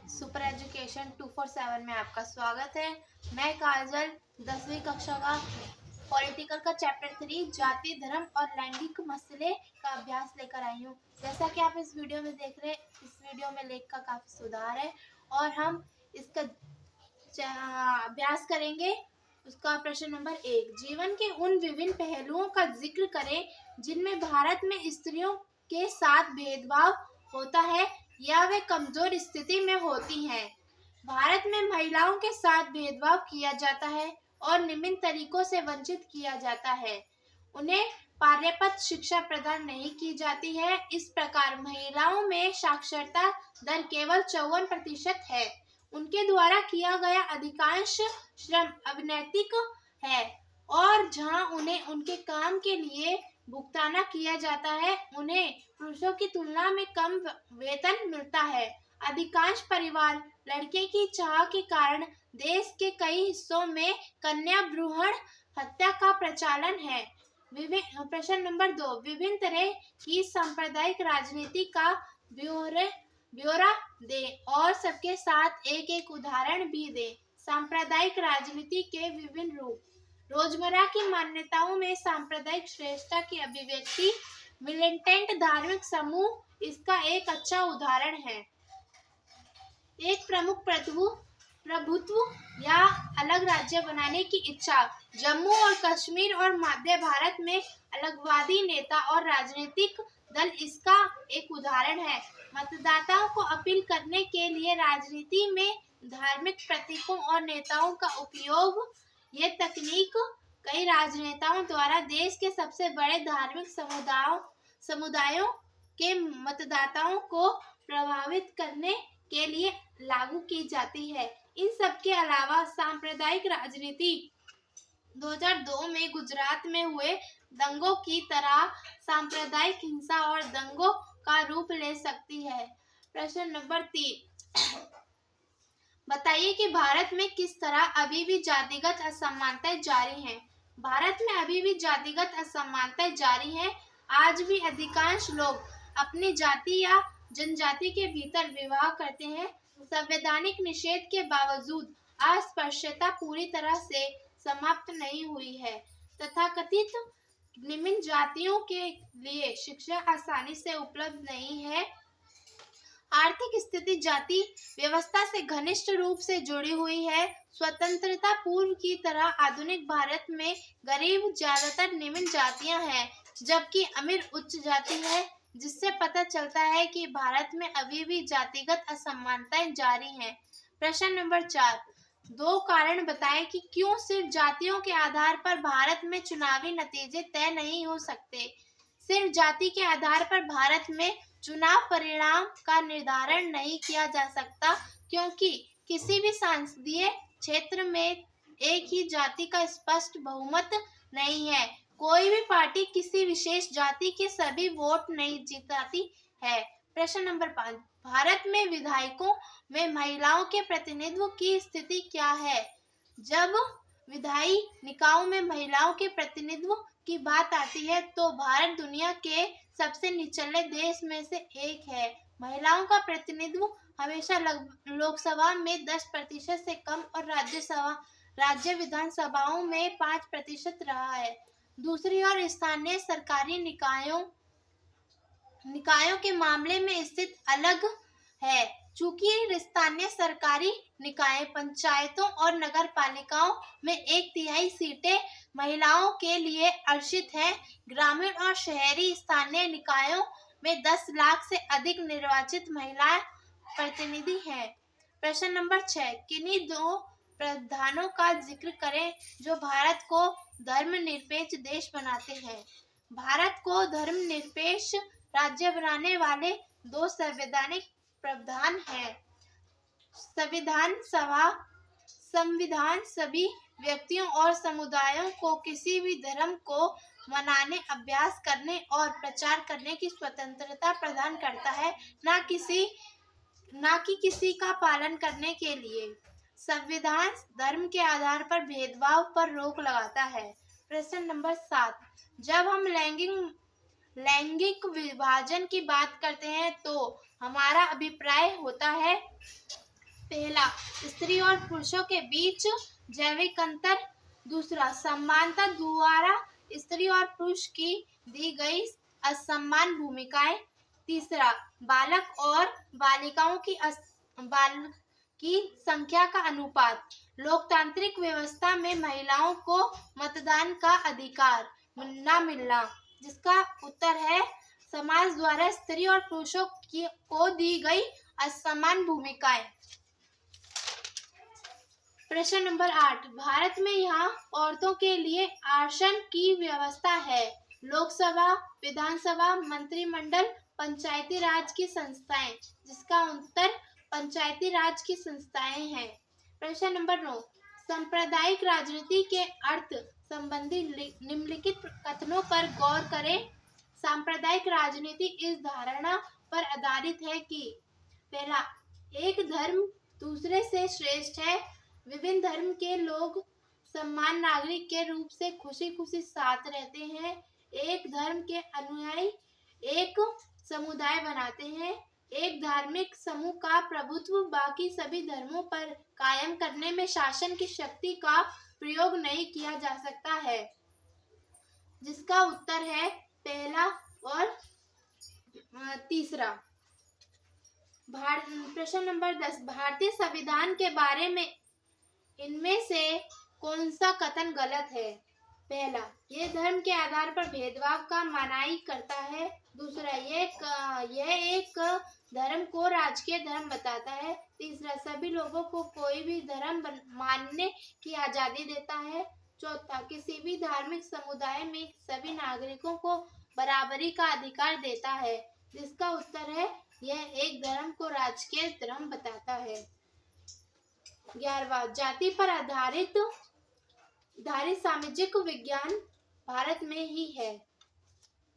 Super education 247 में आपका स्वागत है। मैं काजल 10वीं कक्षा का पॉलिटिकल का चैप्टर 3 जाति धर्म और लैंगिक मसले का अभ्यास लेकर आई हूँ। जैसा कि आप इस वीडियो में देख रहे हैं, इस वीडियो में लेख का काफी सुधार है और हम इसका अभ्यास करेंगे। उसका प्रश्न नंबर 1, जीवन के उन विभिन्न पहलुओं का जिक्र करें जिनमें भारत में स्त्रियों के साथ भेदभाव होता है या वे कमजोर स्थिति में होती हैं। भारत में महिलाओं के साथ भेदभाव किया जाता है और निम्न तरीकों से वंचित किया जाता है। उन्हें पार्याप्त शिक्षा प्रदान नहीं की जाती है। इस प्रकार महिलाओं में साक्षरता दर केवल 54% है। उनके द्वारा किया गया अधिकांश श्रम अनैतिक है और जहां उन्हें उनके काम के लिए भुगताना किया जाता है, उन्हें पुरुषों की तुलना में कम वेतन मिलता है। अधिकांश परिवार लड़के की चाह के कारण देश के कई हिस्सों में कन्या भ्रूण हत्या का प्रचलन है। प्रश्न नंबर 2, विभिन्न तरह की सांप्रदायिक राजनीति का ब्यौरा दे और सबके साथ एक एक उदाहरण भी दे। सांप्रदायिक राजनीति के विभिन्न रूप। रोजमर्रा की मान्यताओं में सांप्रदायिक श्रेष्ठता की अभिव्यक्ति मिलिटेंट धार्मिक समूह इसका एक अच्छा उदाहरण है। एक प्रमुख प्रभुत्व या अलग राज्य बनाने की इच्छा। जम्मू और कश्मीर और मध्य भारत में अलगवादी नेता और राजनीतिक दल इसका एक उदाहरण है। मतदाताओं को अपील करने के लिए राजनीति में धार्मिक प्रतीकों और नेताओं का उपयोग। ये तकनीक कई राजनेताओं द्वारा देश के सबसे बड़े धार्मिक समुदायों के मतदाताओं को प्रभावित करने के लिए लागू की जाती है। इन सब के अलावा सांप्रदायिक राजनीति 2002 में गुजरात में हुए दंगों की तरह सांप्रदायिक हिंसा और दंगों का रूप ले सकती है। प्रश्न नंबर 3, बताइए कि भारत में किस तरह अभी भी जातिगत असमानताएं जारी हैं। भारत में अभी भी जातिगत असमानताएं जारी हैं। आज भी अधिकांश लोग अपनी जाति या जनजाति के भीतर विवाह करते हैं। संवैधानिक निषेध के बावजूद अस्पृश्यता पूरी तरह से समाप्त नहीं हुई है। तथाकथित निम्न जातियों के लिए शिक्षा आसानी से उपलब्ध नहीं है। आर्थिक स्थिति जाति व्यवस्था से घनिष्ठ रूप से जुड़ी हुई है। स्वतंत्रता पूर्व की तरह आधुनिक भारत में गरीब ज्यादातर निम्न जातियां हैं, जबकि अमीर उच्च जाति है, जिससे पता चलता है कि भारत में अभी भी जातिगत असमानताएं जारी हैं। प्रश्न नंबर 4, 2 कारण बताएं कि क्यों सिर्फ जातियों के आधार पर भारत में चुनावी नतीजे तय नहीं हो सकते। सिर्फ जाति के आधार पर भारत में चुनाव परिणाम का निर्धारण नहीं किया जा सकता, क्योंकि किसी भी संसदीय क्षेत्र में एक ही जाति का स्पष्ट बहुमत नहीं है। कोई भी पार्टी किसी विशेष जाति के सभी वोट नहीं जीतती है। प्रश्न नंबर 5, भारत में विधायकों में महिलाओं के प्रतिनिधित्व की स्थिति क्या है। जब विधायी निकायों में महिलाओं के प्रतिनिधित्व की बात आती है तो भारत दुनिया के सबसे निचले देश में से एक है। महिलाओं का प्रतिनिधित्व हमेशा लोकसभा में 10% से कम और राज्य विधानसभाओं में 5% रहा है। दूसरी ओर स्थानीय सरकारी निकायों के मामले में स्थिति अलग है। चूंकि स्थानीय सरकारी निकाय पंचायतों और नगर पालिकाओं में 1/3 सीटें महिलाओं के लिए आरक्षित हैं, ग्रामीण और शहरी स्थानीय निकायों में 10 लाख से अधिक निर्वाचित महिला प्रतिनिधि हैं। प्रश्न नंबर 6, किन्हीं 2 प्रावधानों का जिक्र करें जो भारत को धर्मनिरपेक्ष देश बनाते हैं। भारत को धर्मनिरपेक्ष राज्य बनाने वाले 2 संवैधानिक प्रावधान हैं। संविधान सभी व्यक्तियों और समुदायों को किसी भी धर्म को मनाने, अभ्यास करने और प्रचार करने की स्वतंत्रता प्रदान करता है, न कि किसी का पालन करने के लिए। संविधान धर्म के आधार पर भेदभाव पर रोक लगाता है। प्रश्न नंबर 7, जब हम लैंगिक विभाजन की बात करते हैं तो हमारा अभिप्राय होता है पहला, स्त्री और पुरुषों के बीच जैविक अंतर। दूसरा, समानता द्वारा स्त्री और पुरुष की दी गई असमान भूमिकाएं। तीसरा, बालक और बालिकाओं की संख्या का अनुपात। लोकतांत्रिक व्यवस्था में महिलाओं को मतदान का अधिकार न मिलना। जिसका उत्तर है समाज द्वारा स्त्री और पुरुषों को दी गई असमान भूमिकाएं। प्रश्न नंबर 8, भारत में यहाँ औरतों के लिए आरक्षण की व्यवस्था है। लोकसभा, विधानसभा, मंत्रिमंडल, पंचायती राज की संस्थाएं। जिसका उत्तर पंचायती राज की संस्थाएं हैं। प्रश्न नंबर 9, सांप्रदायिक राजनीति के अर्थ संबंधी निम्नलिखित कथनों पर गौर करें। सांप्रदायिक राजनीति इस धारणा पर आधारित है कि पहला, एक धर्म दूसरे से श्रेष्ठ है। विभिन्न धर्म के लोग समान नागरिक के रूप से खुशी खुशी साथ रहते हैं। एक धर्म के अनुयायी एक समुदाय बनाते हैं। एक धार्मिक समूह का प्रभुत्व बाकी सभी धर्मों पर कायम करने में शासन की शक्ति का प्रयोग नहीं किया जा सकता है। जिसका उत्तर है पहला और तीसरा। प्रश्न नंबर 10, भारतीय संविधान के बारे में इनमें से कौन सा कथन गलत है। पहला, यह धर्म के आधार पर भेदभाव का मनाही करता है। दूसरा, यह एक धर्म को राजकीय धर्म बताता है। तीसरा, सभी लोगों को कोई भी धर्म मानने की आजादी देता है। चौथा, किसी भी धार्मिक समुदाय में सभी नागरिकों को बराबरी का अधिकार देता है। जिसका उत्तर है यह एक धर्म को राजकीय धर्म बताता है। 11वां, जाति पर आधारित सामाजिक विज्ञान भारत में ही है।